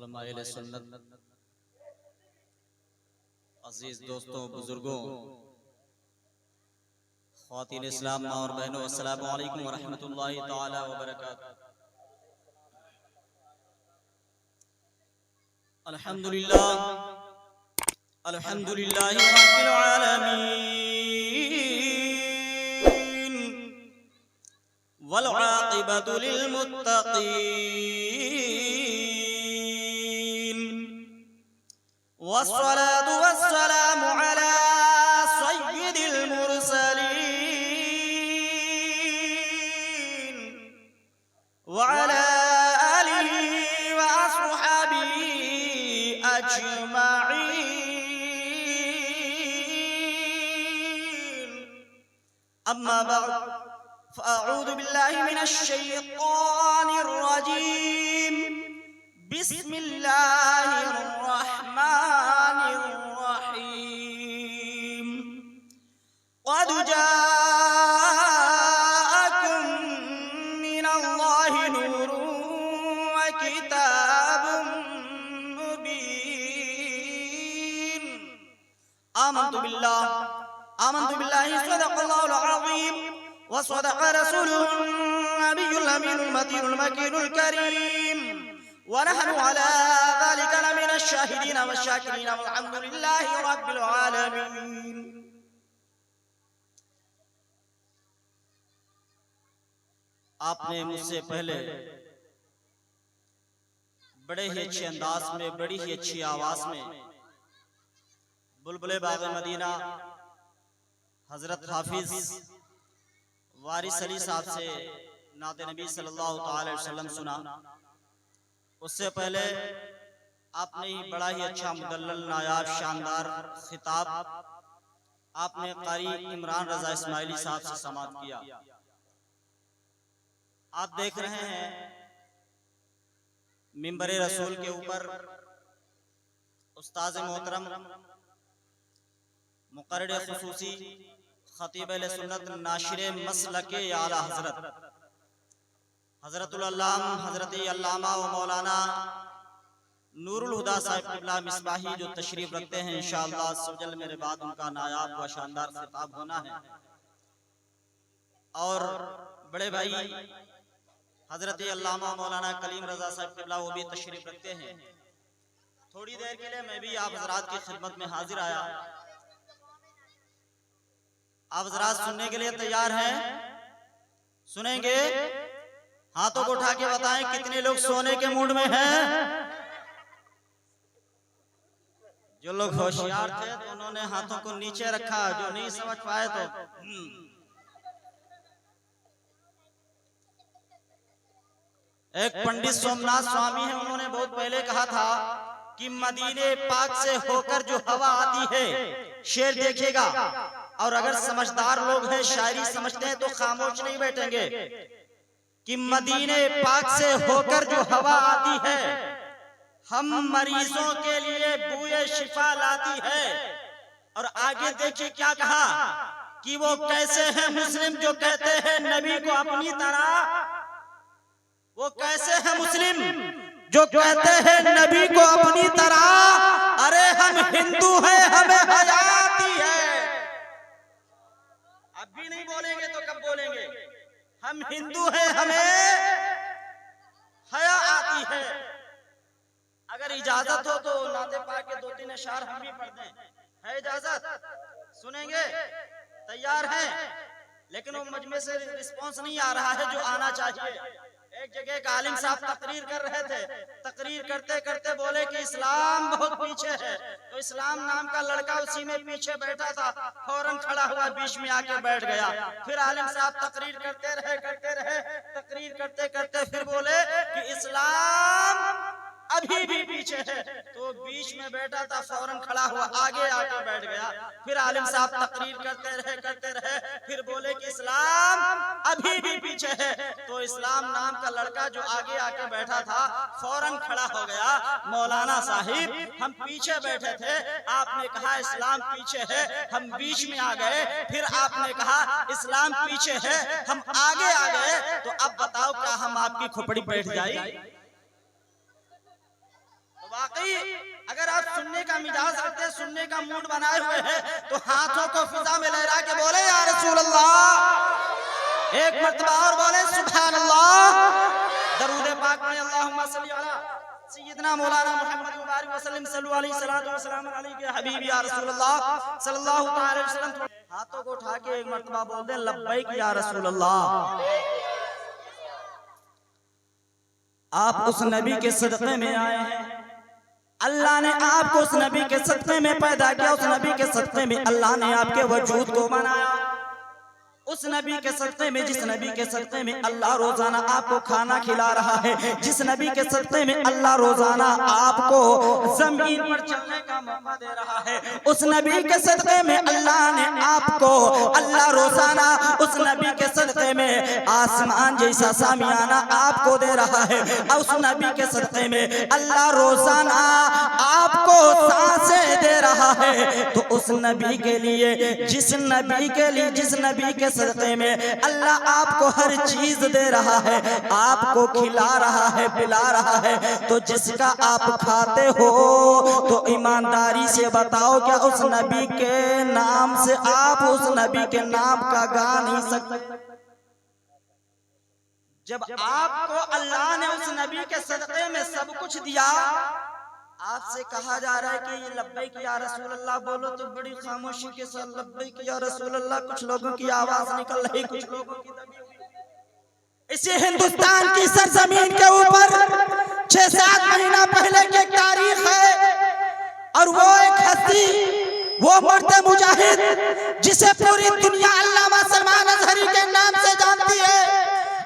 उलमाए सुन्नत, अजीज दोस्तों, बुजुर्गों, ख्वातीन इस्लाम माँ और बहनों, अस्सलामु अलैकुम व रहमतुल्लाहि ताला व बरकातुहू। अल्हम्दुलिल्लाह अल्हम्दुलिल्लाहि रब्बिल आलमीन वल आक़िबतु लिल मुत्तक़ीन वस्सलातु वस्सलामु अला सय्यिदिल मुरसलीन व अला आलिहि व अस्हाबिहि अजमईन। अम्मा बअद फ़अऊज़ु बिल्लाहि मिनश शैतानिर रजीम। बिस्मिल्लाहिर रहमानिर रहीम। क़द जाअकुम मिनल्लाहि नूरुन व किताबुम मुबीन। आमन्तु बिल्लाहि सदक़ल्लाहुल अज़ीम व सदक़ रसूलुहुन नबियुल अमीनुल मतीनुल मकीनुल करीम व नहनु अला ज़ालिका लमिनश शाहिदीन वश्शाकिरीन वल्हम्दुलिल्लाहि रब्बिल आलमीन। आपने मुझसे पहले बड़े ही अच्छे अंदाज में, बड़ी ही अच्छी आवाज में बुलबुले बाग़े मदीना हजरत हाफिज वारिस अली साहब से नात नबी सल्लल्लाहु अलैहि वसल्लम सुना। उससे पहले आपने ही बड़ा ही अच्छा मुदल्लल नायाब शानदार खिताब आपने कारी इमरान रजा इस्माइली साहब से समाअत किया। आप देख रहे हैं मिंबरे रसूल के ऊपर उस्ताद मोहतरम मुक़र्रिर खुसूसी खतीब अहले सुन्नत नाशिरे मसलके आला हजरतुल अल्लामा हजरत अल्लामा व मौलाना नूरुल हुदा साहिब क़िबला मिसबाही जो तशरीफ रखते हैं, इंशाअल्लाह सजल मेरे बाद उनका नायाब व शानदार खिताब होना है। और बड़े भाई हजरत अल्लामा मौलाना कलीम रजा साहिब क़िबला वो भी तशरीफ रखते हैं। थोड़ी देर के लिए मैं भी आप हजरात की खिदमत में हाजिर आया। आप हजरात सुनने के लिए तैयार हैं? सुनेंगे? हाथों को उठा के बताएं कितने लोग सोने के मूड में हैं। जो लोग होशियार थे तो उन्होंने हाथों को नीचे रखा, जो नहीं समझ पाए तो एक पंडित सोमनाथ स्वामी है, उन्होंने बहुत पहले कहा था कि मदीने पाक से होकर जो हवा आती है शेर देखेगा, और अगर समझदार लोग हैं, शायरी समझते हैं तो खामोश नहीं बैठेंगे कि मदीने पाक से होकर जो हवा आती है हम मरीजों के लिए बूए शिफा लाती है। और आगे देखिए क्या कहा कि वो कैसे हैं मुस्लिम जो कहते हैं नबी को अपनी तरह। वो कैसे हैं मुस्लिम जो कहते हैं नबी को अपनी तरह। अरे हम हिंदू हैं, हमें हया आती है। अब भी नहीं बोलेंगे तो कब बोलेंगे? हम हिंदू हैं, हमें हया आती है। अगर इजाजत हो तो नाते पाक के 2-3 अशार हम भी पढ़ दें। है इजाजत? सुनेंगे? तैयार हैं? लेकिन वो मजमे से रिस्पॉन्स नहीं आ रहा है जो आना चाहिए। एक जगह एक आलिम साहब तकरीर कर रहे थे, तकरीर करते करते बोले कि इस्लाम बहुत पीछे है। तो इस्लाम नाम का लड़का उसी में पीछे बैठा था, फौरन खड़ा हुआ, बीच में आके बैठ गया। फिर आलिम साहब तकरीर करते रहे, तकरीर करते करते फिर बोले कि इस्लाम अभी भी पीछे है। तो बीच में बैठा था, फौरन खड़ा हुआ, आगे आके बैठ गया। फिर आलिम साहब तकरीर करते रहे, फिर बोले कि इस्लाम अभी भी पीछे है। तो इस्लाम नाम का लड़का जो आगे आके बैठा था फौरन खड़ा हो गया। मौलाना साहिब, हम पीछे बैठे थे, आपने कहा इस्लाम पीछे है, हम बीच में आ गए। फिर आपने कहा इस्लाम पीछे है, हम आगे आ गए। तो अब बताओ क्या हम आपकी खोपड़ी बैठ जाए? का मिजाज रखते, सुनने का मूड बनाए हुए हैं, तो हाथों को फिजा में लहरा के बोले या रसूल अल्लाह। एक मर्तबा और बोले सुभान अल्लाह। दरूद पाक में अल्लाहुम्मा सल्ली अला सय्यदना मौलाना मुहम्मद मुबारक वसल्लम सल्लल्लाहु अलैहि सलातो व सलाम अलैहि हबीब या रसूल अल्लाह सल्लल्लाहु अलैहि वसल्लम। हाथों को उठा के एक मर्तबा बोल दे लब्बैक या रसूल अल्लाह। आप उस नबी के सदक़े में आए हैं, अल्लाह ने आपको उस नबी के सदक़े में पैदा किया, उस नबी के सदक़े में अल्लाह ने आपके वजूद को बनाया। उस नबी के सदक़े में, जिस नबी के सदक़े में अल्लाह रोजाना आपको खाना खिला रहा है, जिस नबी के सदक़े में अल्लाह रोजाना आपको जमीन पर चलने का मौका दे रहा है, उस नबी के सदक़े में अल्लाह ने आपको, अल्लाह रोजाना उस नबी के सदक़े में आसमान जैसा सामियाना आपको दे रहा है, और उस नबी के सदक़े में अल्लाह रोजाना आपको सांसें दे रहा है। तो उस नबी के लिए, जिस नबी के लिए, जिस नबी के सदक़े में अल्लाह आपको हर चीज दे रहा है, आपको खिला रहा है, पिला रहा है, तो जिसका आप खाते हो तो ईमानदारी से बताओ क्या उस नबी के नाम से आप उस नबी के नाम का गा नहीं सकते? जब आपको अल्लाह ने उस नबी के सदक़े में सब कुछ दिया, आपसे कहा जा रहा है कि ये लब्बैक या रसूल अल्लाह बोलो, तो बड़ी खामोशी के साथ लब्बैक या रसूल अल्लाह, कुछ लोगों की आवाज निकल रही, कुछ लोगों की दबी हुई। इसी हिंदुस्तान की सरजमीन के ऊपर 6-7 महीना पहले की एक तारीख है, और वो एक हस्ती, वो मर्द मुजाहिद जिसे पूरी दुनिया अल्लामा सलमान अजहरी के नाम से जानती है।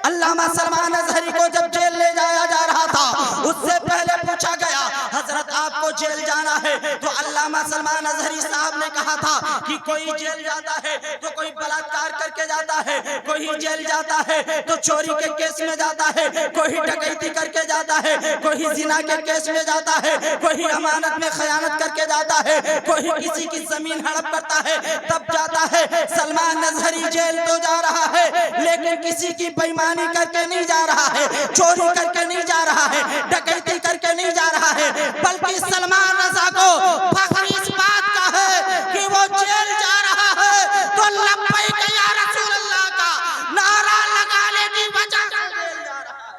अल्लामा सलमान अजहरी को जब जेल ले जाया जा रहा था, उससे पहले पूछा गया हजरत आपको जेल जाना है, तो अल्लामा सलमान अजहरी साहब ने कहा था कि कोई जेल जाता है तो कोई बलात्कार करके जाता है, कोई जेल जाता है तो चोरी के केस में जाता है, कोई डकैती करके जाता है, कोई जिना के केस में जाता है, कोई अमानत में खयानत करके जाता है, कोई किसी की जमीन हड़प करता है तब जाता है। सलमान अजहरी जेल तो जा रहा है, लेकिन किसी की बेईमानी करके नहीं जा रहा है, चोरी करके नहीं जा रहा है, डकैती करके नहीं जा रहा है, बल्कि सलमान रजा को फख्र इस बात का है कि वो जेल जा रहा है तो लब्बैक या रसूल अल्लाह का नारा लगाने की वजह से जेल जा रहा है।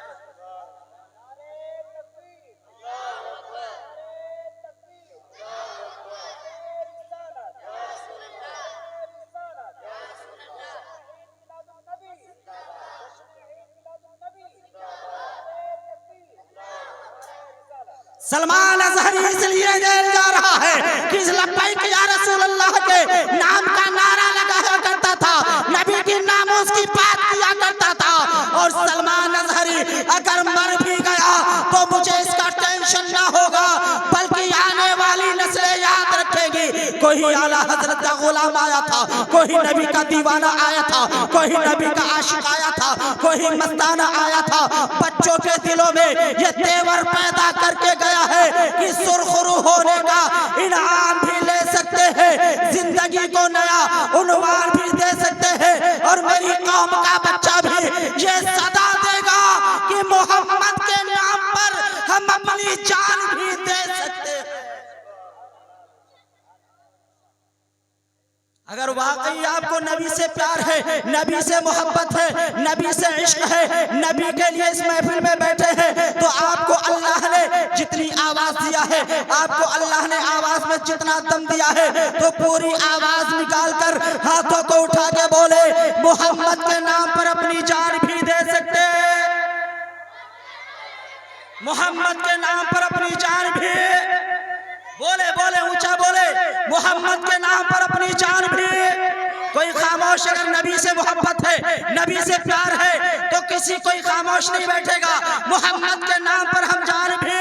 सलमान अजहरी इसलिए जेल जा रहा है कि लब्बैक या रसूल अल्लाह के नाम का नारा लगाया करता था, नबी की नामोस की बात किया करता था। और सलमान अजहरी अगर मर भी गया तो मुझे इसका टेंशन ना होगा, बल्कि आने वाली नस्लें याद रखेगी। कोई आला हजरत का गुलाम आया था, कोई नबी का दीवाना आया था, कोई नबी का आशिक आया था, कोई मस्ताना आया था। बच्चों के दिलों में ये तेवर पैदा करके गया है कि सुरखरू होने का इनाम भी ले सकते हैं, जिंदगी को नया उन्वान भी दे सकते हैं, और मेरी कौम का बच्चा भी ये सदा देगा कि मोहम्मद के नाम पर हम अपनी जान भी दे सकते हैं। अगर वाकई आपको नबी से प्यार है, नबी से मोहब्बत है, नबी से इश्क है, नबी के लिए इस महफिल में बैठे हैं, तो आपको अल्लाह ने जितनी आवाज दिया है, आपको अल्लाह ने आवाज में जितना दम दिया है, तो पूरी आवाज निकाल कर हाथों को उठा के बोले मोहम्मद के नाम पर अपनी जान भी दे सकते हैं, मोहम्मद के नाम पर अपनी जान भी, बोले बोले ऊंचा बोले मोहम्मद के नाम पर अपनी जान भी। कोई खामोश, अगर नबी से मोहब्बत है, नबी से प्यार है, तो किसी कोई खामोश नहीं बैठेगा। मोहम्मद के नाम पर हम जान भी।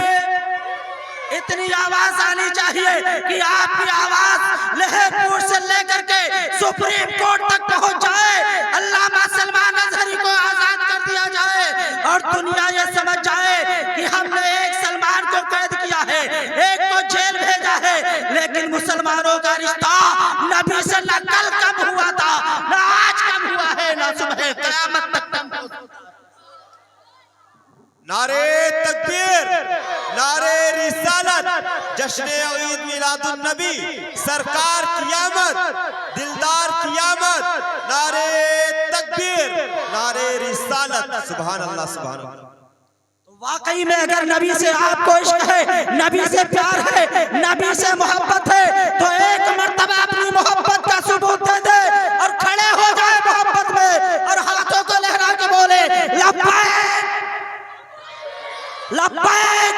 इतनी आवाज आनी चाहिए कि आपकी आवाज लहरपुर से लेकर के सुप्रीम कोर्ट तक पहुंच जाए, अल्लामा सलमान अजहरी को आजाद कर दिया जाए, और दुनिया ये समझ जाए कि हमने एक सलमान को कैद किया है, एक को जेल भेजा है, लेकिन मुसलमानों का रिश्ता नबी से न कल कम हुआ था, न आज कम हुआ है, न सुबह क़यामत तक कम होगा। नारे तकबीर, नारे रिसालत। जश्न ईद मिलादुन नबी, सरकार क़ियामत, दिलदार क़ियामत, नारे तकबीर, नारे रिसालत, सुभान अल्लाह सुभान अल्लाह। वाकई में अगर नबी से आपको इश्क है, नबी से प्यार है, नबी से मोहब्बत है, तो एक मर्तबा अपनी मोहब्बत का सबूत दे दे और खड़े हो जाए मोहब्बत में और हाथों को लहरा के बोले लब्बैक लब्बैक,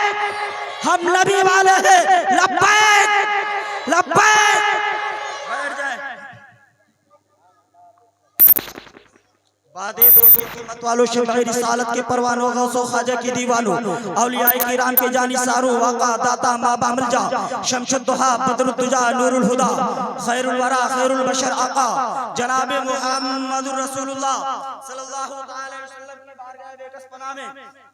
हम नबी वाले हैं, लब्बैक लब्बैक। बैठ जाए। वालों शफ़ी रिसालत के परवानों गौसो ख्वाजा की दीवानों औलियाए किराम के जानिसारों वाका दाता माबा मिलजा शमशुद्दुहा बदरुद्दुजा नूरुल हुदा खैरुल वरा खैरुल बशर आका जनाब मुहम्मदुर रसूलुल्लाह सल्लल्लाहु अलैहि वसल्लम की बारगाह बेकस पनाह में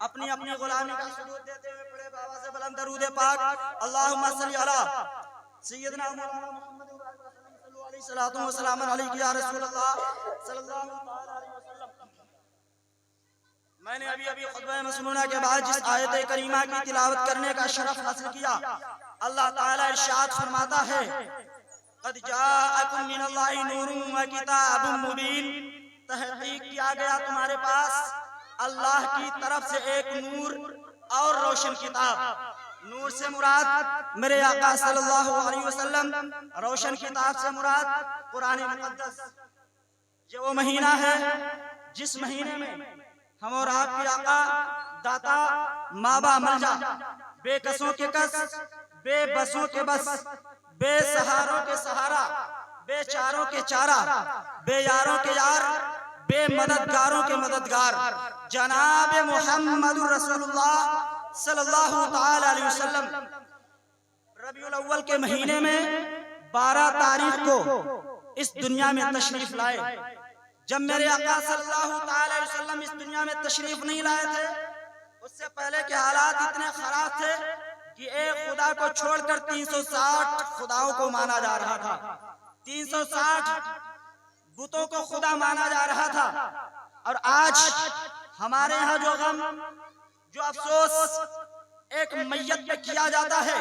अपनी अपनी गुलामी का सबूत देते हुए पढ़े बाबा से बुलंद दरूद पाक अल्लाहुम्मा सल्ली अला सय्यदना मौलाना मुहम्मद सल्लल्लाहु अलैहि वसल्लम अलैहि या रसूलल्लाह सल्लल्लाहु अलैहि वसल्लम। मैंने अभी खुतबा मसनूना के बाद जिस आयत करीमा की तिलावत करने का शरफ हासिल किया, अल्लाह ताला इरशाद फरमाता है क़द जाअकुम मिनल्लाहि नूरुन व किताबुम मुबीन, तहक़ीक़ किया गया तुम्हारे पास अल्लाह की तरफ से एक नूर और रोशन किताब। नूर से मुराद मेरे आका सल्लल्लाहु अलैहि वसल्लम, रोशन किताब से मुराद कुरान मुक़द्दस। ये वो महीना है जिस महीने में हम और आपके आका दाता माबा मलजा बेकसों के कस, बेबसों के बस, बेसहारों के सहारा, बेचारों के चारा, बेयारों के यार, बेमददगारों के मददगार जनाब मुहम्मदुर रसूलुल्लाह सल्लल्लाहु ताला अलैहि वसल्लम रबीउल अव्वल के महीने में 12 तारीख को इस दुनिया में तशरीफ लाए। जब मेरे आका सल्लल्लाहु ताला अलैहि वसल्लम इस दुनिया में तशरीफ नहीं लाए थे, उससे पहले के हालात इतने खराब थे कि एक खुदा को छोड़कर 360 खुदाओं को माना जा रहा था। 360 बुतों को खुदा माना जा रहा था। और आज हमारे यहाँ जो गम, जो अफसोस एक मैयत पे किया जाता है,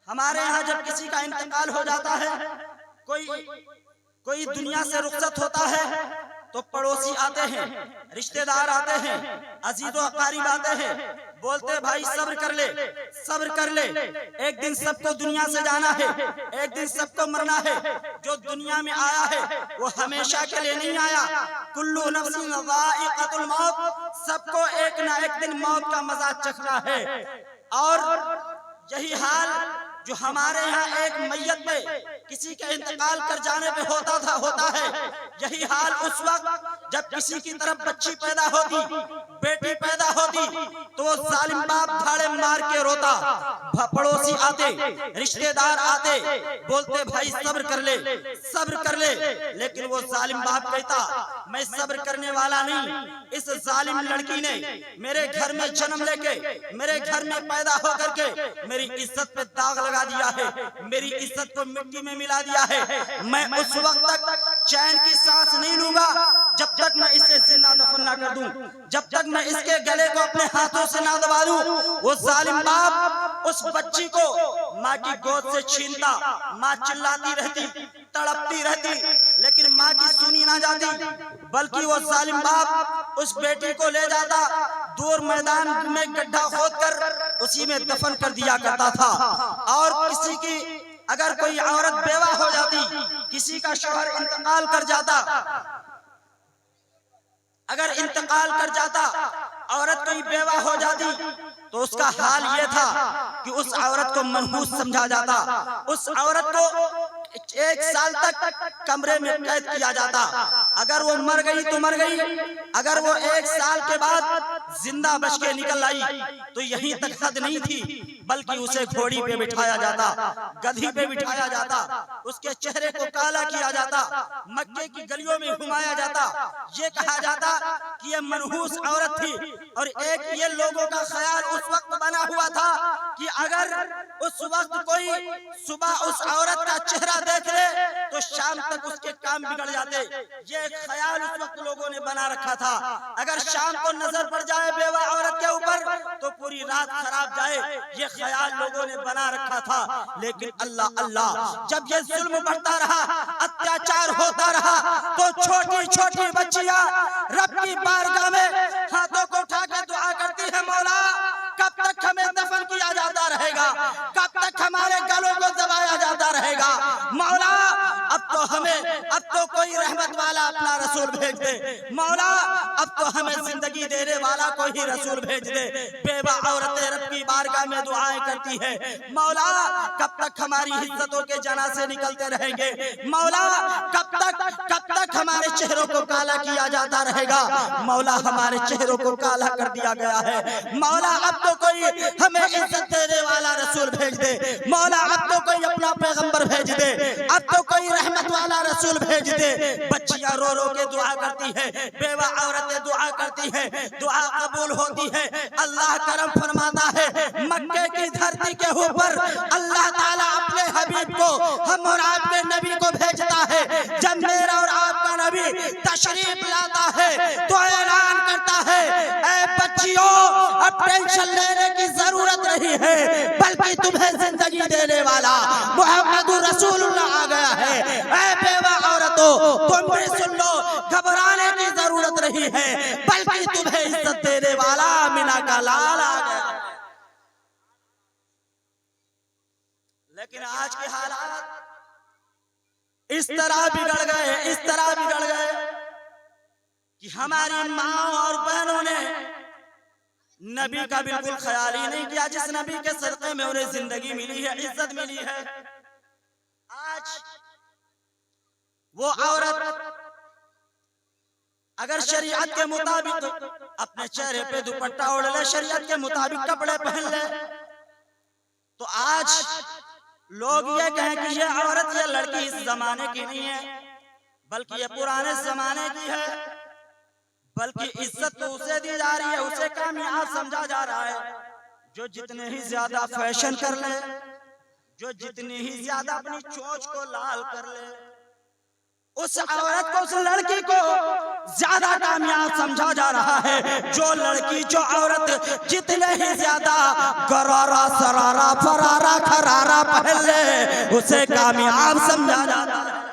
हमारे यहाँ जब किसी का इंतकाल हो जाता है, कोई दुनिया से रुखसत होता है, तो पड़ोसी आते हैं, रिश्तेदार आते हैं, अजीज़ो अकारीब आते हैं, बोलते भाई सब्र कर ले, सब्र कर ले, एक दिन सबको दुनिया से जाना है, एक दिन सबको मरना है। जो दुनिया में आया है वो हमेशा के लिए नहीं आया। कुल्लू नफ्सिन ज़ाइक़तुल मौत, सबको एक ना एक दिन मौत का मजा चखना है। और यही हाल जो हमारे यहाँ एक मैयत में किसी के इंतकाल कर जाने पे होता है, यही हाल उस वक्त जब किसी की तरफ बच्ची पैदा होती, बेटी पैदा होती, तो वो जालिम बाप धाड़े मार के रोता। पड़ोसी आते, रिश्तेदार आते, बोलते भाई सब्र कर ले, सब्र कर ले। लेकिन वो जालिम बाप कहता मैं सब्र करने वाला नहीं। इस जालिम लड़की ने मेरे घर में जन्म लेके, मेरे घर में पैदा होकर के मेरी इज्जत पे दाग लगा दिया है, मेरी इज्जत को मिट्टी में मिला दिया है। मैं उस वक्त तक चैन की सांस नहीं लूंगा जब तक मैं इसे जिंदा दफन ना कर दूं, जब तक मैं इसके गले को अपने हाथों से ना दबा दूं। वो जालिम बाप उस बच्ची को माँ की गोद से छीनता, माँ चिल्लाती रहती, तड़पती रहती, लेकिन माँ की सुनी ना जाती, बल्कि वो जालिम बाप उस बेटी को ले जाता, दूर मैदान में गड्ढा खोदकर उसी में दफन कर दिया करता था। और किसी की अगर कोई औरत बेवा हो जाती, किसी का शौहर इंतकाल कर जाता, अगर इंतकाल कर जाता, औरत कोई बेवा हो जाती, तो उसका हाल ये था कि उस औरत को मनहूस समझा जाता, उस औरत को 1 साल तक कमरे में कैद किया जाता। अगर वो मर गई तो मर गई, अगर वो 1 साल के बाद जिंदा बच के निकल आई तो यहीं तक हद नहीं थी, बल्कि उसे घोड़ी पे बिठाया जाता, गधी पे बिठाया जाता, उसके चेहरे को काला किया जाता, मक्के की गलियों में घुमाया जाता। ये कहा जाता कि ये मनहूस औरत थी। और एक ये लोगों का ख्याल उस वक्त बना हुआ था कि अगर उस वक्त कोई सुबह उस औरत का चेहरा नखरा देख ले तो शाम तक उसके काम बिगड़ जाते। ये ख्याल उस वक्त लोगों ने बना रखा था, अगर शाम को नजर पड़ जाए बेवा औरत के ऊपर तो पूरी रात खराब जाए, ये ख्याल लोगों ने बना रखा था। लेकिन अल्लाह अल्लाह, जब ये जुल्म बढ़ता रहा, अत्याचार होता रहा, तो छोटी छोटी बच्चियां रब की बारगाह में हाथों को उठा के दुआ करती है, मौला कब तक हमें दफन किया जाता रहेगा, कब तक हमारे गलों को दबाया जाता रहेगा। मौला अब तो कोई रहमत वाला अपना रसूल भेज दे। मौला अब तो हमें जिंदगी देने वाला कोई रसूल भेज दे। बेवा औरतें रब की बारगाह में दुआएं करती है, मौला कब तक हमारी इज्जतों के जनाजे निकलते रहेंगे, मौला कब तक हमारे चेहरों को काला किया जाता रहेगा। मौला हमारे चेहरों को काला कर दिया गया है, मौला अब तो कोई हमें इज्जत देने वाला रसूल भेज दे। मौला अब तो कोई अपना पैगंबर भेज दे, अब तो कोई रहमत वाला रसूल भेज दे। बच्चियां रो रो के दुआ करती है, बेवा औरतें दुआ करती है, दुआ कबूल होती है, अल्लाह करम फरमाता है। मक्के की धरती के ऊपर अल्लाह ताला अपने हबीब को, हम और आपके नबी को भेजता है। जब मेरा और आपका नबी तशरीफ लाता है तो ऐलान करता है, ऐ बच्चियों अब टेंशन लेने की जरूरत नहीं है, बल्कि तुम्हें जिंदगी देने वाला मोहम्मद रसूलुल्लाह आ गया है। ऐ बेवा औरतों तुम भी सुन लो, घबराने की जरूरत नहीं है, बल्कि तुम्हें इज्जत देने वाला आमिना का लाल आ गया। लेकिन आज के हालात इस तरह बिगड़ गए कि हमारी माँ और बहनों ने नबी का बिल्कुल ख्याल ही नहीं किया, जिस नबी के सदक़े में उन्हें जिंदगी मिली है, इज्जत मिली है। आज वो औरत अगर शरीयत के मुताबिक अपने चेहरे पे दुपट्टा ओढ़ ले, शरीयत के मुताबिक कपड़े पहन ले, तो आज लोग ये कहें कि ये औरत, ये लड़की इस जमाने की नहीं है, बल्कि ये पुराने जमाने की है, बल्कि इज्जत तो उसे दी जा रही है, उसे कामयाब समझा जा रहा है जो जितने ही ज्यादा फैशन कर ले, जो जितनी ही ज्यादा अपनी चोंच को लाल कर ले, उस औरत को, उस लड़की को ज्यादा कामयाब समझा जा रहा है। जो लड़की, जो औरत जितने ही ज्यादा गरारा सरारा फरारा खरारा पहन ले, उसे कामयाब समझा जाता है।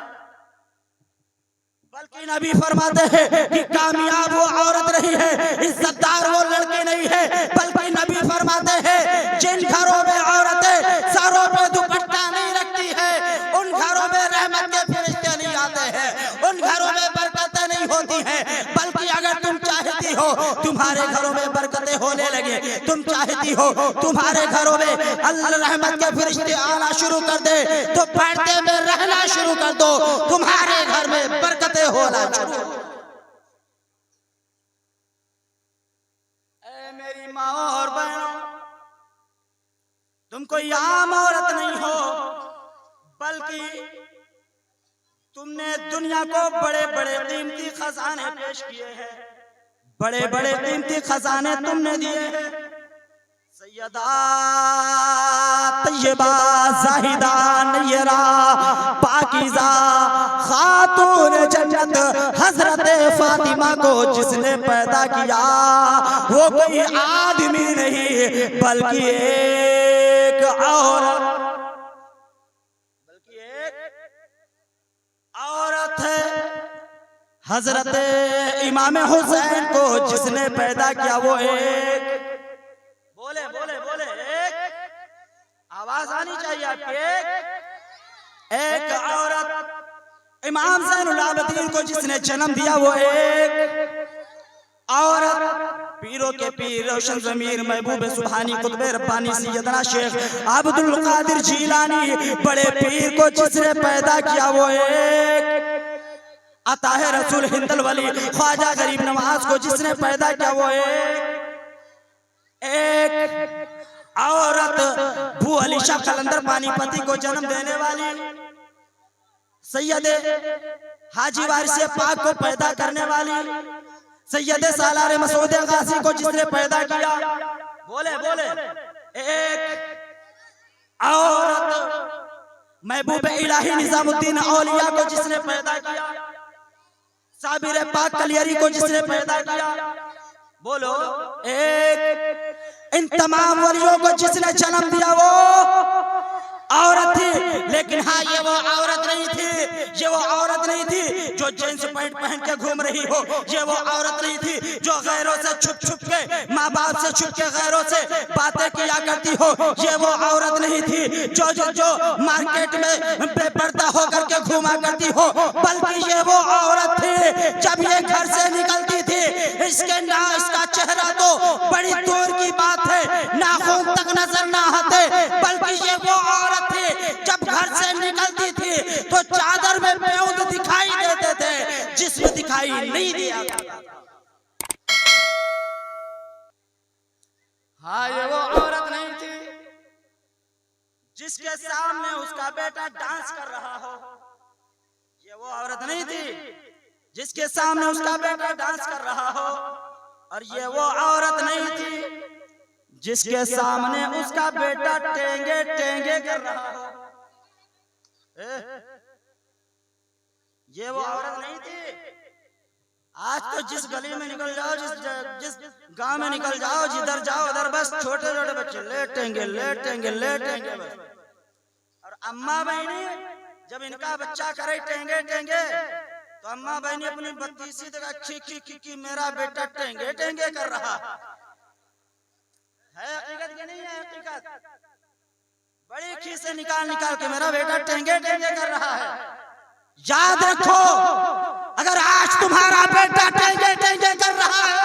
बल्कि नबी फरमाते हैं कि कामयाब वो औरत नहीं है, इज्जतदार वो लड़की नहीं है, बल्कि नबी फरमाते हैं जिन घरों में औरतें सरों पे दुपट्टा नहीं रखती है, उन घरों में रहमत के फरिश्ते नहीं आते हैं, उन घरों में बरकतें नहीं होती हैं। बल्कि अगर तुम चाहती हो तुम्हारे घरों में बरकतें होने लगे, तुम चाहती हो तुम्हारे घरों में अल्लाह रहमत के फरिश्ते आना शुरू कर दे, तो पर्दे में रहना शुरू कर दो, तुम्हारे घर में बरकतें होना शुरू। ऐ मेरी माँ और बहनों, तुम कोई आम औरत नहीं हो, बल्कि तुमने दुनिया को बड़े बड़े कीमती खजाने पेश किए हैं, बड़े बड़े कीमती खजाने तुमने दिए हैं। सैयदा तैयबा जाहिदा नयरा पाकीज़ा खातून जन्नत हजरत फातिमा को जिसने पैदा किया, वो कोई आदमी नहीं बल्कि एक औरत है। हजरत इमाम हुसैन को जिसने पैदा किया, वो एक, बोले बोले बोले, एक आवाज आनी चाहिए आपकी, एक औरत। इमाम ज़ैनुल आबिदीन को जिसने जन्म दिया, वो एक औरत। पीरों के पीर रोशन ज़मीर महबूब सुभानी कुतुब रब्बानी सैयदना शेख अब्दुल कादिर जीलानी, बड़े पीर को जिसने पैदा किया, वो एक अताहे रसूल हिंदल वली ख्वाजा गरीब नवाज को जिसने पैदा किया, वो एक औरत। भू अली शाह कलंदर पानीपति को जन्म देने वाली, सैयदे हाजी वारिस पाक को पैदा करने वाली, सैयदे सालार मसूद गाजी को जिसने पैदा किया, बोले बोले, एक औरत। महबूब इलाही निजामुद्दीन औलिया को जिसने पैदा किया, साबिर पाक कलियरी को जिसने पैदा किया, बोलो एक इन तमाम वलियों को जिसने जन्म दिया वो औरत थी। लेकिन हाँ, ये वो औरत नहीं थी, ये वो औरत नहीं थी जो जींस पैंट पहन के घूम रही हो, ये वो औरत नहीं थी जो गैरों से छुप छुप के, माँ बाप से छुप के गैरों से बातें किया करती हो, ये वो औरत नहीं थी जो जो जो मार्केट में बेपर्दा होकर के घूमा करती हो, बल्कि ये वो औरत थी जब ये घर से निकलती थी, इसका चेहरा तो बड़ी दूर की बात है, नाखून तक नजर ना आते, बल्कि ये वो औरत थी जब घर से निकलती थी तो चादर में प्याउद दिखाई देते थे, जिसमें दिखाई नहीं दिया। हाँ, ये वो औरत नहीं थी जिसके सामने उसका बेटा डांस कर रहा हो, ये वो औरत नहीं थी जिसके सामने उसका बेटा डांस कर रहा हो, और ये वो औरत नहीं थी जिसके सामने उसका बेटा टेंगे टेंगे कर रहा हो। ये वो औरत नहीं थी। आज तो जिस गली में निकल जाओ, जिस गांव में निकल जाओ, जिधर जाओ उधर बस छोटे छोटे बच्चे लेटेंगे लेटेंगे लेटेंगे बस। और अम्मा बहनी जब इनका बच्चा करे टेंगे टेंगे तो अम्मा बहनी अपनी बत्तीसी तक अच्छी की मेरा बेटा टेंगे टेंगे कर रहा है। हकीकत ये नहीं है, हकीकत बड़ी खीसे निकाल निकाल के मेरा बेटा टेंगे टेंगे कर रहा है। याद रखो, अगर आज तुम्हारा बेटा टेंगे टेंगे कर रहा है,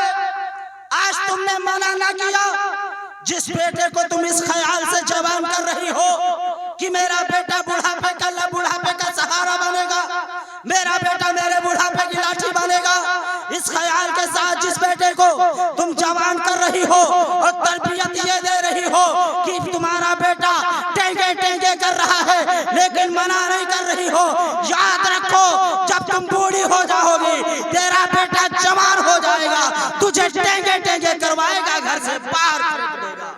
आज तुमने मना ना किया, जिस बेटे को तुम इस ख्याल से जवान कर रही हो कि मेरा बेटा बुढ़ापे का सहारा बनेगा, मेरा बेटा मेरे बुढ़ापे की लाठी बनेगा, इस ख्याल के साथ जिस बेटे को तुम जवान कर रही हो और तरबियत ये दे रही हो कि तुम्हारा बेटा टेंगे टेंगे कर रहा है, लेकिन मना नहीं कर रही हो, याद रखो जब तुम बूढ़ी हो जाओगी तेरा बेटा जवान हो जाएगा, तुझे टेंगे टेंगे करवाएगा, घर से बाहर फेंक देगा।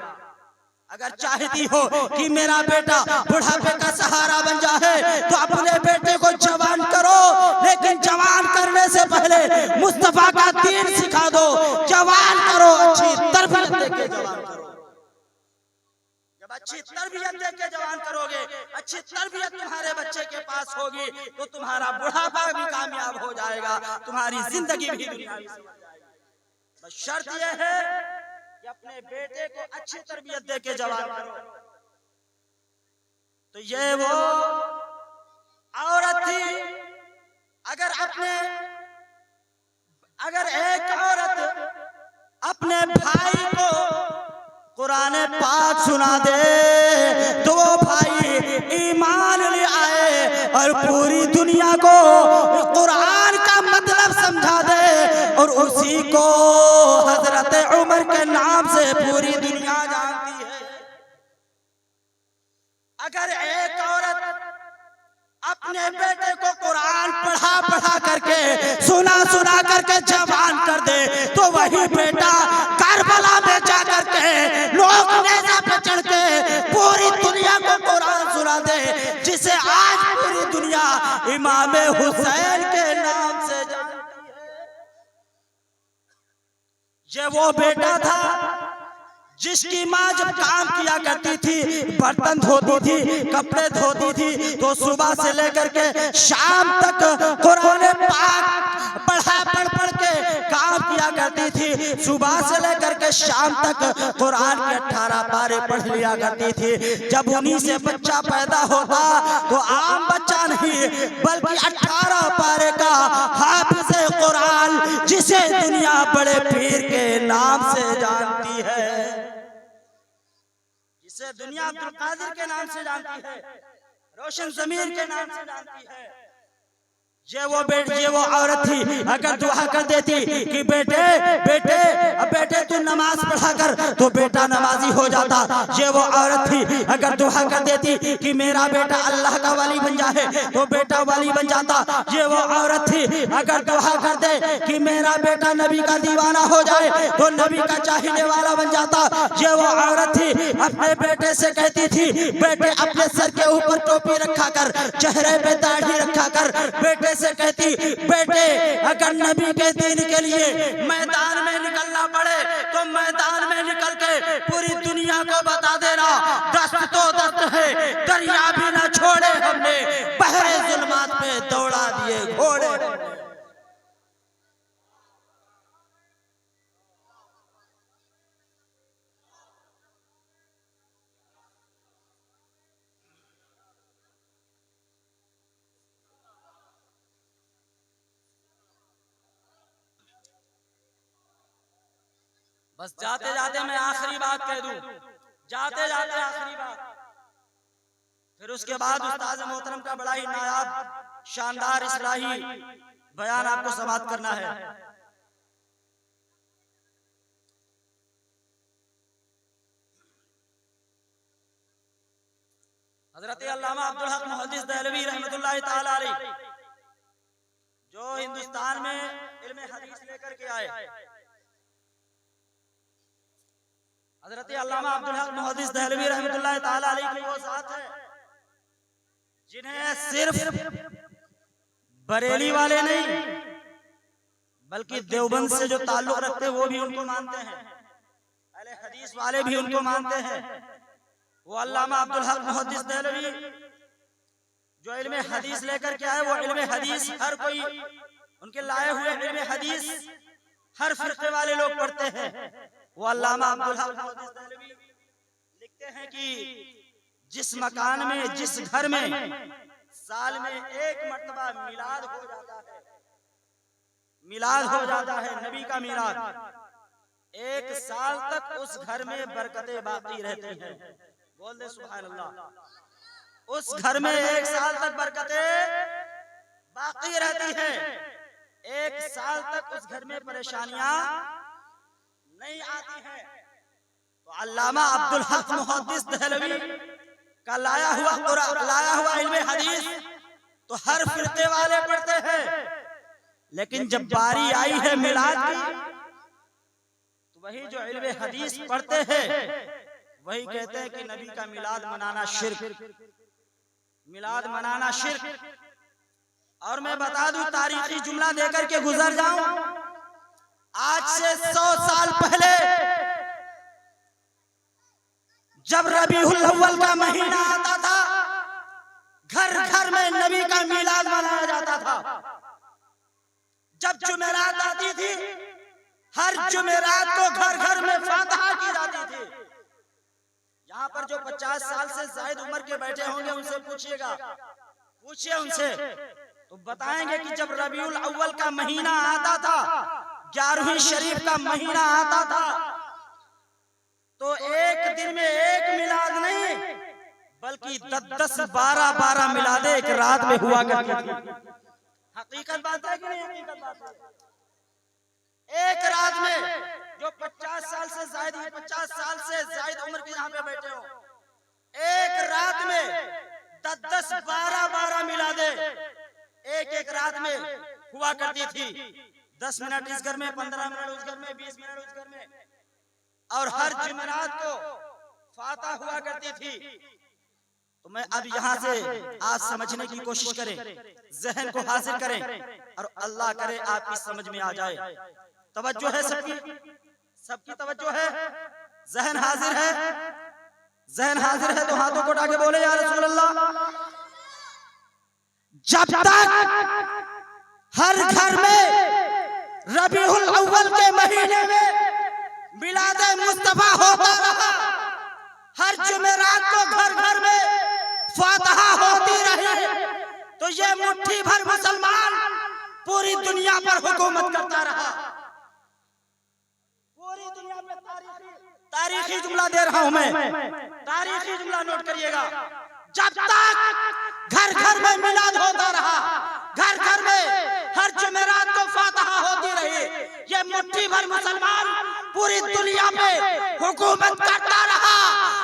अगर चाहती हो कि मेरा बेटा बुढ़ापे का सहारा बन जाए तो अपने बेटे को जवान करो, लेकिन जवान करने से पहले मुस्तफा का दीन सिखा दो। जवान करो, अच्छी तरबियत देके जवान करो। जब अच्छी तरबियत देके जवान करोगे, अच्छी तरबियत तुम्हारे बच्चे के पास होगी तो तुम्हारा बुढ़ापा भी कामयाब हो जाएगा, तुम्हारी जिंदगी भी दुनियावी हो जाएगी। बस शर्त यह है कि अपने बेटे को अच्छी तरबियत देके जवान करो। तो ये वो औरत थी। अगर एक औरत अपने भाई को कुरान पाक सुना दे तो वो भाई ईमान ले आए और पूरी दुनिया को कुरान का मतलब समझा दे, और उसी को हजरत उमर के नाम से पूरी दुनिया जानती है। अगर एक औरत अपने बेटे को कुरान पढ़ा करके सुना करके जवान कर दे तो वही बेटा करबला में जा करके लोग नेज़ा पे चढ़ के पूरी दुनिया को कुरान सुना दे, जिसे आज पूरी दुनिया इमाम हुसैन के नाम से जानती है। ये वो बेटा था जिसकी माँ जब काम किया करती थी, बर्तन धोती थी, कपड़े धोती थी, तो सुबह से लेकर के शाम तक कुरान पाक पढ़ के काम किया करती थी। सुबह से लेकर के शाम तक कुरान के 18 पारे पढ़ लिया करती थी। जब उन्हीं से बच्चा पैदा होता तो आम बच्चा नहीं बल्कि 18 पारे का हाफिज़ कुरान, जिसे दुनिया बड़े पीर के नाम से जानती है, जिसे दुनिया अब्दुल कादिर के नाम से जानती है, रोशन ज़मीर के नाम से जानती है। ये वो औरत थी, अगर दुआ कर देती कि बेटे बेटे बेटे तू नमाज पढ़ा कर, तो बेटा नमाजी हो जाता। ये वो औरत थी, अगर दुआ कर देती कि मेरा बेटा अल्लाह का वली बन जाए, तो बेटा वली बन जाता। ये वो औरत थी, अगर दुआ कर दे कि मेरा बेटा नबी का दीवाना हो जाए, तो नबी का चाहने वाला बन जाता। ये वो औरत थी, अपने बेटे से कहती थी बेटे अपने सर के ऊपर टोपी रखा कर, चेहरे पे दाढ़ी रखा कर। बेटे से कहती बेटे अगर नबी के दीन के लिए मैदान में निकलना पड़े, तो मैदान में निकल के पूरी दुनिया को बता देना दस्त तो दस्त है, दरिया भी ना छोड़े हमने, बहरे जुल्मात पे दौड़ा दिए घोड़े। बस जाते जाते मैं आखिरी बात कह दूं, जाते जाते आखिरी बात, फिर उसके बाद उस्ताद मोहतरम का बड़ा ही नायाब शानदार इस्लाही बयान आपको समाप्त करना है। हजरत अल्लामा अब्दुल हक मुहद्दिस देहलवी रहमतुल्लाह ताला अलैह, जो हिंदुस्तान में इल्म हदीस लेकर के आए, हजरत अल्लामा अब्दुल हक मुहद्दिस देहलवी रहमतुल्लाह ताला अलैह की वो जात है जिन्हें सिर्फ बरेली वाले नहीं बल्कि देवबंद से जो ताल्लुक रखते हैं वो भी उनको मानते हैं, अहले हदीस वाले भी उनको मानते हैं। वो अल्लामा अब्दुल हक मुहद्दिस देहलवी जो इल्म हदीस लेकर के आए, वो इल्म हदीस हर कोई उनके लाए हुए इल्म हदीस हर फिरके वाले लोग पढ़ते हैं। वो अल्लामा अब्दुल हक मुहद्दिस देहलवी लिखते हैं कि जिस मकान में, जिस घर में साल में एक मर्तबा मिलाद हो जाता है, मिलाद हो जाता है नबी का मिलाद, एक साल तक उस घर में बरकतें बाकी रहती हैं। बोल दे सुभान अल्लाह। उस घर में एक साल तक बरकतें बाकी रहती हैं, एक साल तक उस घर में परेशानियां नहीं आती हैं। तो अल्लामा अब्दुल हक मुहद्दिस देहलवी का लाया हुआ इल्म हदीस तो हर फिरके वाले पढ़ते हैं, लेकिन जब बारी आई है मिलाद की, तो वही जो इल्म हदीस पढ़ते हैं वही कहते हैं कि नबी का मिलाद मनाना शिर्क, मिलाद मनाना शिर्क। और मैं बता दूं, तारीखी जुमला देकर के गुजर जाऊं, आज से 100 साल पहले जब रबीउल अव्वल का महीना आता था, घर घर में नबी का मिलाद मनाया जाता था। जब जुमेरात आती थी, हर जुमेरात को घर घर में फातिहा की जाती थी। यहाँ पर जो 50 साल से ज्यादा उम्र के बैठे होंगे उनसे पूछिएगा, पूछिए उनसे, तो बताएंगे कि जब रबीउल अव्वल का महीना आता था, 11वीं शरीफ का महीना आता था, तो एक दिन में एक मिलाद नहीं बल्कि 10 12 मिलादे एक रात में हुआ करती थी। हकीकत बात है कि नहीं? हकीकत बात है। एक रात में जो 50 साल से ज्यादा, 50 साल से ज्यादा उम्र के यहाँ पे बैठे हो, एक रात में 10 12 मिलादे एक रात में हुआ करती थी। 10 मिनट इस घर में, 15 मिनट उस घर में, 20 मिनट उस घर में, और हर जुमेरात को फातिहा हुआ करती थी। तो मैं अब यहाँ से आज समझने की कोशिश करें, जहन को हासिल करें, और अल्लाह करे आपकी समझ में आ जाए। तवज्जो है सबकी, सबकी तवज्जो है, जहन हाजिर है, जहन हाजिर है तो हाथों को उठा के बोले या रसूल अल्लाह। जब तक हर घर में रबीउल अव्वल के महीने में मिलाद मुस्तफा होता रहा, हर जुमेरात को घर घर में फातिहा होती रही, तो ये मुट्ठी भर मुसलमान पूरी दुनिया पर हुकूमत करता रहा। पूरी दुनिया में तारीखी जुमला दे रहा हूं मैं, तारीखी जुमला नोट करिएगा। जब तक घर घर में मिलाद होता रहा, घर घर में हर जुमेरात को फातिहा होती रही। ये मुट्ठी भर मुसलमान पूरी दुनिया पे हुकूमत करता रहा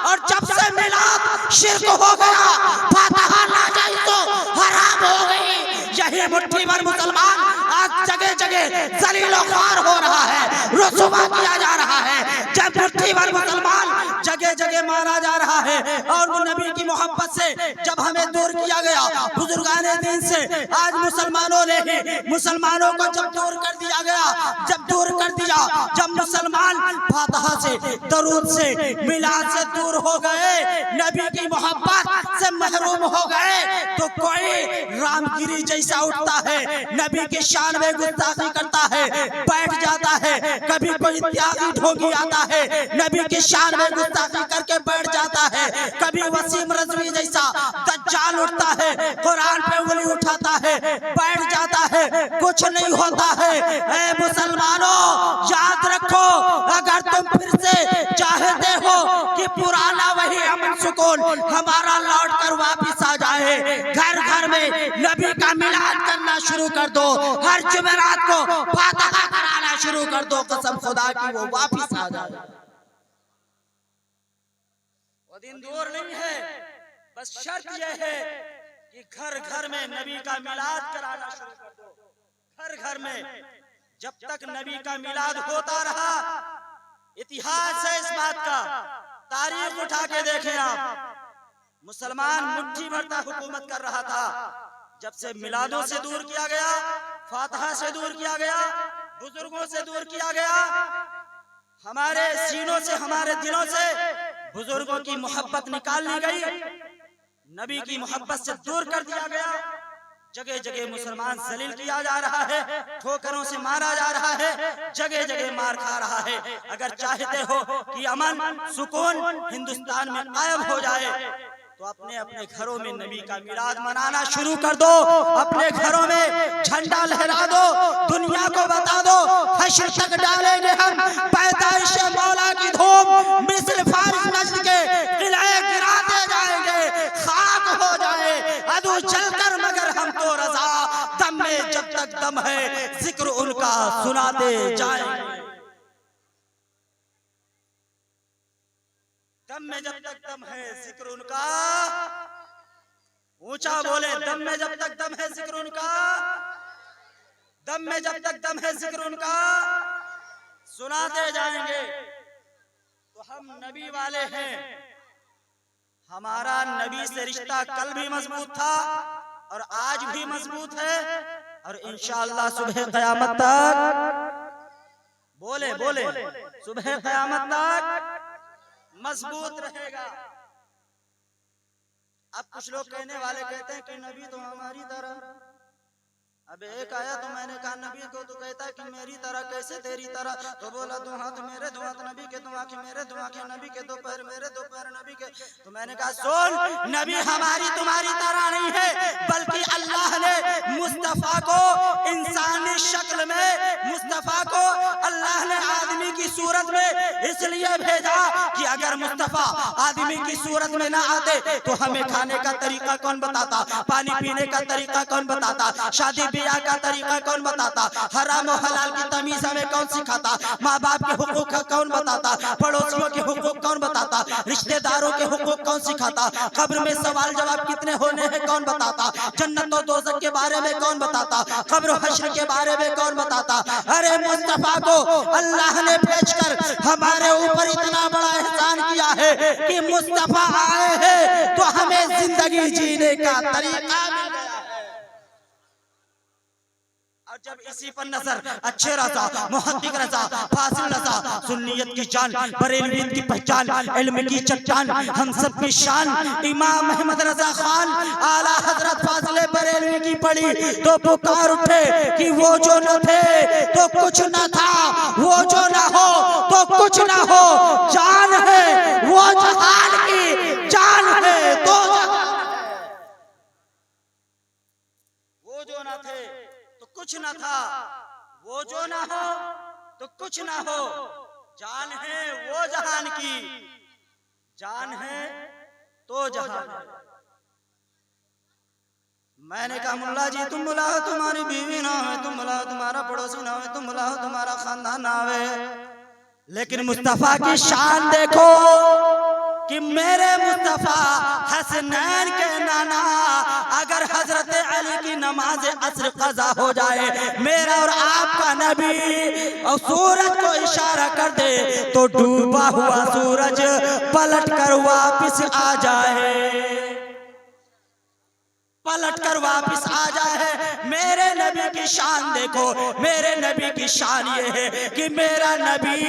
और जब से मिलाद शिर्क हो गया, फातिहा नाजायज तो हराम हो गई। यही मुट्ठी भर मुसलमान आज जगह जगह जलीलो ख्वार हो रहा है, रुसवा किया जा रहा है। जब मुट्ठी भर मुसलमान जगह जगह मारा जा रहा है और वो नबी की मोहब्बत से जब हमें दूर किया गया, बुजुर्गाने दीन से आज मुसलमानों ने ही मुसलमानों को जब दूर कर दिया गया, जब दूर कर दिया, जब मुसलमान फातिहा से, दरूद से, मिलाद से दूर हो गए, नबी की मोहब्बत से महरूम हो गए, तो कोई रामगिरी जैसा उठता है, नबी की शान में गुस्ताखी करता है, बैठ जाता है। कभी कोई त्यागी ढोंगी आता है, नबी की शान में गुस्ताखी करके बैठ जाता है। कभी वसीम रज़वी जैसा दज्जाल उठता है, कुरान पे उंगली उठाता है, बैठ जाता है, कुछ नहीं होता है। ऐ मुसलमानों, याद रखो, अगर तुम फिर से चाहते हो कि पुराना वही अमन सुकून हमारा लौट कर वापिस आ जाए, घर घर में नबी का मिलाद करना शुरू कर दो, हर जुमेरात को फातिहा कराना शुरू कर दो, कसम खुदा की वो वापिस आ जाए। वो दिन दूर नहीं है, बस शर्त यह है कि घर घर में नबी का मिलाद कराना शुरू कर दो। घर घर में जब तक नबी का मिलाद होता रहा, इतिहास है इस बात का, तारीख उठा के देखें आप, मुसलमान मुट्ठी भरता हुकूमत कर रहा था। जब से मिलादों से दूर किया गया, फातिहा से दूर किया गया, बुजुर्गों से दूर किया गया, हमारे सीनों से, हमारे दिलों से बुजुर्गों की मोहब्बत निकाल ली गई, नबी की मोहब्बत से दूर कर दिया गया। जगह जगह मुसलमान जलील किया जा रहा है, ठोकरों से मारा जा रहा है, जगह जगह मार खा रहा है। अगर चाहते हो कि अमन सुकून हिंदुस्तान में कायम हो जाए, तो अपने अपने घरों में नबी का मिलाद मनाना शुरू कर दो, अपने घरों में झंडा लहरा दो, दुनिया को बता दो, हश्र तक डालेंगे हम पैदाइश मौला की धूम, मिस्र फारिस नज्द के किले गिराते जाएंगे, खाक हो जाए अदू जलकर, मगर हम तो रजा, दम में जब तक दम है जिक्र उनका सुनाते जाएंगे। दम में जब तक दम है जिक्र उनका, ऊंचा बोले, दम में जब तक दम है जिक्र उनका, दम में जब तक दम है जिक्र उनका, सुनाते जाएंगे। तो हम नबी वाले हैं, हमारा नबी से रिश्ता कल भी मजबूत था और आज भी मजबूत है, और इंशाअल्लाह सुबह क़यामत तक, बोले बोले, सुबह क़यामत तक मजबूत रहेगा। अब कुछ लोग कहने वाले कहते हैं कि नबी तो हमारी तरह, अब एक आया तो मैंने कहा नबी को, तो कहता है कि मेरी तरह कैसे तेरी तरह, तो बोला दो हाथ मेरे, दो हाथ नबी के, दो आंखें मेरे, दो आंखें नबी के, दो पैर मेरे, दो पैर नबी के। तो मैंने कहा सुन, नबी हमारी तुम्हारी तरह नहीं है, बल्कि अल्लाह ने मुस्तफा को इंसानी शक्ल में, मुस्तफा को अल्लाह ने आदमी की सूरत में इसलिए भेजा कि अगर मुस्तफा आदमी की सूरत में ना आते तो हमें खाने का तरीका कौन बताता, पानी पीने का तरीका कौन बताता, शादी ब्याह का तरीका कौन बताता, हराम और हलाल की तमीज हमें कौन सिखाता, माँ बाप के हुकूक कौन बताता, पड़ोसियों के हुकूक कौन बताता, रिश्तेदारों के हुकूक कौन सिखाता, कब्र में सवाल जवाब कितने होने हैं कौन बताता, जन्नत और दोज़ख के बारे में कौन बताता, कब्र और हश्र के बारे में कौन बताता। अरे मुस्तफा को अल्लाह ने भेजकर हमारे ऊपर इतना बड़ा एहसान किया है कि मुस्तफा आए हैं तो हमें जिंदगी जीने का तरीका मिल गया है। और जब इसी पर नजर, अच्छे रजा, मुहद्दिक रजा, फासिल रजा, सुन्नियत की जान, बरेलवियत की पहचान, इल्म की चट्टान, हम सब की शान, इमाम अहमद रजा खान आला हजरत फाजिल बरेलवी की पड़ी तो पुकार उठे कि वो जो न थे तो कुछ न था, वो जो न हो तो कुछ न हो, जान है वो जहान की, जान है तो जहान है। वो जो न थे कुछ न था, वो जो ना हो तो कुछ ना हो, जान है वो जहान की, जान है तो जहान है। मैंने कहा मुल्ला जी तुम बुलाओ, तुम्हारी बीवी ना हो, तुम बुलाओ तुम्हारा पड़ोसी ना हो, तुम बुलाओ तुम्हारा खानदान ना आवे, लेकिन मुस्तफा की शान देखो कि मेरे मुस्तफा हसनैन के नाना अगर हजरत अली की नमाज असर कज़ा हो जाए, मेरा और आपका नबी और सूरज को इशारा कर दे तो डूबा हुआ सूरज पलट कर वापिस आ जाए, पलट कर वापिस आ जाए। मेरे नबी की शान देखो, मेरे नबी की शान ये है कि मेरा नबी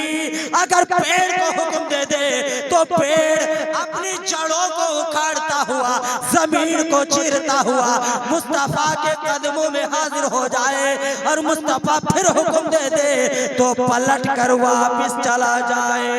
अगर पेड़ को हुक्म दे दे तो पेड़ अपनी जड़ों को उखाड़ता हुआ जमीन को चीरता हुआ मुस्तफा के कदमों में हाजिर हो जाए, और मुस्तफा फिर हुक्म दे दे तो पलट कर वापिस चला जाए।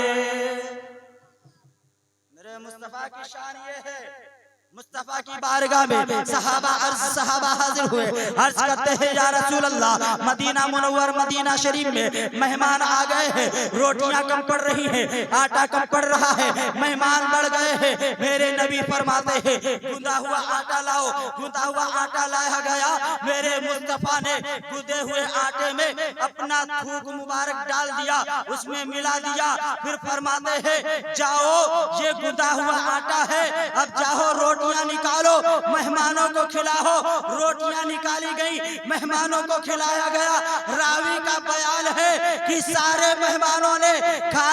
मेरे मुस्तफा की शान ये है। मुस्तफा की बारगाह में सहाबा हाजिर हुए, अर्ज करते हैं या रसूल अल्लाह, मदीना मुनव्वर मदीना शरीफ में मेहमान आ गए हैं, रोटियां कम पड़ रही हैं, आटा कम पड़ रहा है, मेहमान बढ़ गए हैं। मेरे नबी फरमाते हैं गूंदा हुआ आटा लाओ, गूंदा हुआ आटा लाया गया, मेरे मुस्तफा ने गूंदे हुए आटे में अपना थूक मुबारक डाल दिया, उसमें मिला दिया, फिर फरमाते हैं जाओ ये गूंदा हुआ आटा है, अब जाओ रोटियां निकालो मेहमानों को खिलाओ। रोटियां निकाली गई, मेहमानों को खिलाया गया। रावी का बयान है कि सारे मेहमानों ने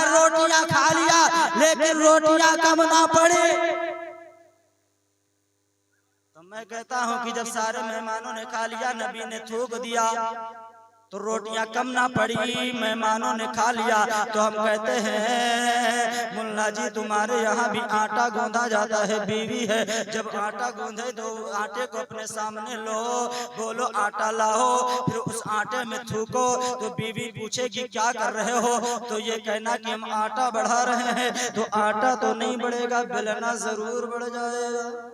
रोटियां खा लिया, लेकिन रोटियां कम ना पड़ी। तो मैं कहता हूं कि जब सारे मेहमानों ने खा लिया, नबी ने थूक दिया तो रोटियां कम ना पड़ी, मेहमानों ने खा लिया। तो हम कहते हैं मुल्ला जी तुम्हारे यहाँ भी आटा गूंदा जाता है, बीवी है, जब आटा गूंदे तो आटे को अपने सामने लो, बोलो आटा लाओ, फिर उस आटे में थूको, तो बीवी पूछेगी क्या कर रहे हो, तो ये कहना कि हम आटा बढ़ा रहे हैं। तो आटा तो नहीं बढ़ेगा, बेलना जरूर बढ़ जाएगा।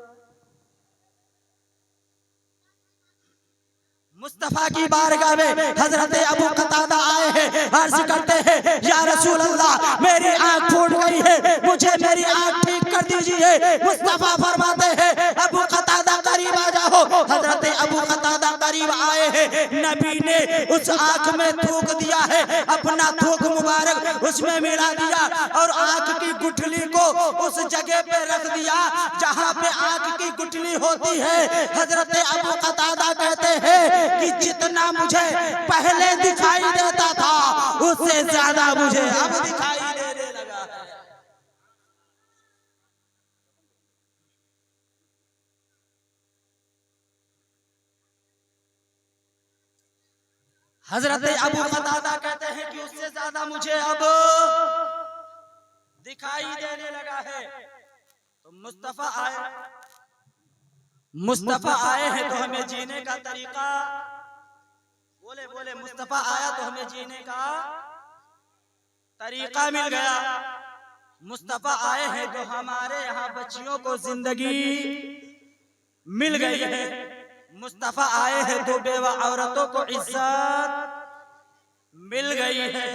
मुस्तफा की बारगाह में हजरत अबू कतादा आए हैं, अर्ज करते हैं या रसूल अल्लाह मेरी आंख फूट गई है, मुझे मेरी आंख ठीक कर दीजिए। मुस्तफा फरमाते हैं अबू कतादा करीब आ जाओ। हजरत अबू कतादा करीब आए हैं, नबी ने उस आंख में थूक दिया है, अपना थूक मुबारक उसमें मिला दिया और आंख की गुठली को उस जगह पे रख दिया जहां पे आंख की गुठली होती है। हजरत अबू कतादा कहते हैं कि जितना मुझे पहले दिखाई देता था उससे ज्यादा मुझे अब दिखाई देने लगा है। हजरत अबू कतादा कहते हैं कि उससे ज्यादा मुझे अब दिखाई देने लगा है। तो मुस्तफा आए हैं तो हमें जीने का तरीका, बोले बोले मुस्तफा आया तो हमें जीने का तरीका मिल गया। मुस्तफा आए हैं तो हमारे यहाँ बच्चियों को जिंदगी मिल गई है। मुस्तफा आए हैं तो बेवा औरतों को इज्जत मिल गई है।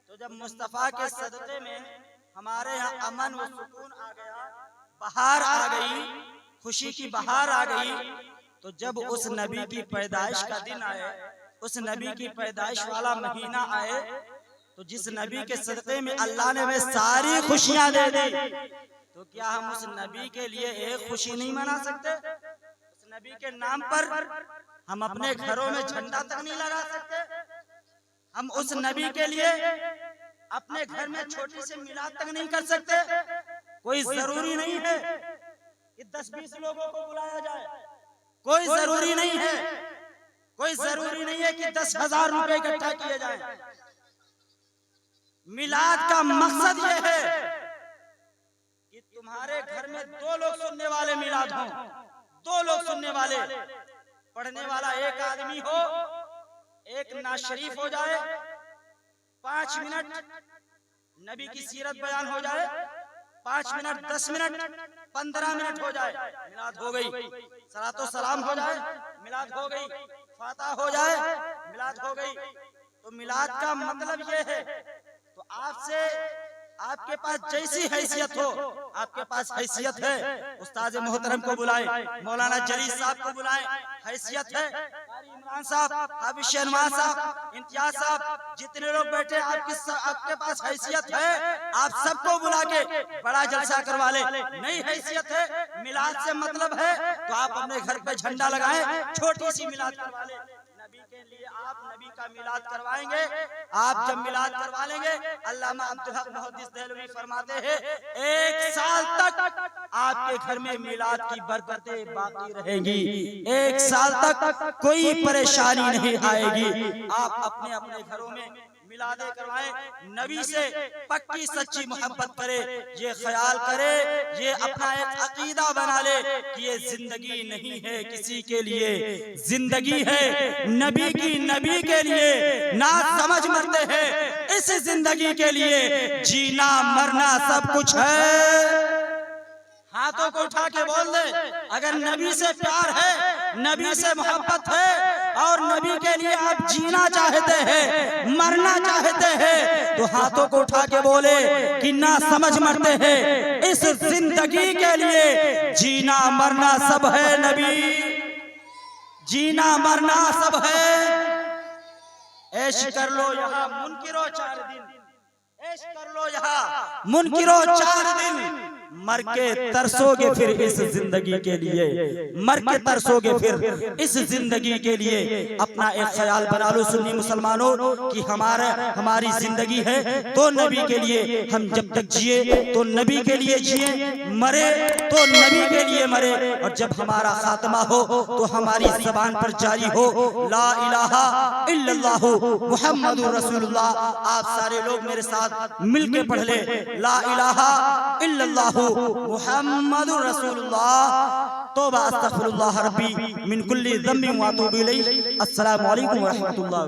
तो जब मुस्तफा के सदक़े में हमारे यहाँ अमन व सुकून आ गया, बहार आ गई, खुशी की बहार आ गई, तो जब उस नबी की पैदाइश का दिन आए, उस नबी की पैदाइश वाला महीना आए, तो जिस नबी के सदक़े में अल्लाह ने हमें सारी खुशियां दे दी, तो क्या हम उस नबी के लिए एक खुशी नहीं मना सकते? उस नबी के नाम पर हम अपने घरों में झंडा तक नहीं लगा सकते? हम उस नबी के लिए अपने घर में छोटी सी मिलाद तक नहीं कर सकते? कोई जरूरी नहीं है कि 10-20 लोगों को बुलाया जाए, कोई जरूरी नहीं है, कोई जरूरी नहीं है कि 10,000 रुपए इकट्ठा किए जाए। मिलाद का मकसद यह है कि तुम्हारे घर में 2 लोग सुनने वाले मिलाद हों, 2 लोग सुनने वाले, पढ़ने वाला एक आदमी हो, एक नाशरीफ हो जाए, 5 मिनट नबी की सीरत बयान हो जाए, 5 मिनट 10 मिनट 15 मिनट हो जाए, मिलाद हो गई। सलातो सलाम हो जाए, मिलाद हो गई। फातिहा हो जाए, मिलाद हो गई। तो मिलाद का मतलब ये है। तो आपसे आपके पास जैसी हैसियत हो, आपके पास हैसियत है, उस्ताद मोहतरम को बुलाए, मौलाना जलील साहब को बुलाए, हैसियत है, कारी इमरान साहब, हाफिज शहनवाज साहब, इम्तियाज साहब, जितने लोग बैठे आपके पास हैसियत है, आप सबको बुला के बड़ा जलसा करवा ले। नहीं हैसियत है, मिलाद से मतलब है, तो आप अपने घर पे झंडा लगाएं, छोटी सी मिलाद करवा ले। नबी के लिए आप नबी का मिलाद करवाएंगे। आप जब मिलाद करवा लेंगे, अल्लामा अब्दुल हक मुहद्दिस देहलवी फरमाते हैं 1 साल तक आपके घर में मिलाद की बरकतें बाकी रहेंगी, 1 साल तक कोई परेशानी नहीं आएगी। आप अपने अपने घरों में मिलादे करवाएं, नबी से पक्की सच्ची मोहब्बत करे, ये ख्याल करे, ये अपना एक अकीदा बना ले कि ये जिंदगी नहीं है किसी के लिए, जिंदगी है नबी की, नबी के लिए। ना समझ मरते हैं इस जिंदगी के लिए, जीना मरना सब कुछ है। हाथों को उठा के बोल दे, अगर नबी से प्यार है, नबी से मोहब्बत है और नबी के लिए आप जीना चाहते हैं, मरना चाहते हैं, तो हाथों को उठा के बोले कि ना समझ मरते हैं इस जिंदगी के लिए, जीना मरना सब है नबी, जीना मरना सब है। ऐश कर लो यहाँ मुनकिरो 4 दिन, ऐश कर लो यहाँ मुनकिरो 4 दिन, मर के तरसोगे फिर इस जिंदगी के लिए, मर के तरसोगे फिर इस जिंदगी के लिए। अपना एक ख्याल बना लो सुन्नी मुसलमानों कि हमारी जिंदगी है तो नबी के लिए, हम जब तक जिए तो नबी के लिए जिए, मरे तो नबी के लिए मरे, और जब हमारा खात्मा हो तो हमारी ज़बान पर जारी हो ला इलाहा इल्लल्लाहु मुहम्मदुर रसूलुल्लाह। आप सारे लोग मेरे साथ मिलके पढ़ ले, ला इलाहा इल्लल्लाहु मुहम्मदुर रसूलुल्लाह। तौबा अस्तगफिरुल्लाह रब्बी मिन कुल्ली ज़म्बिन व अतूबु इलैह। अस्सलामु अलैकुम व रहमतुल्लाह।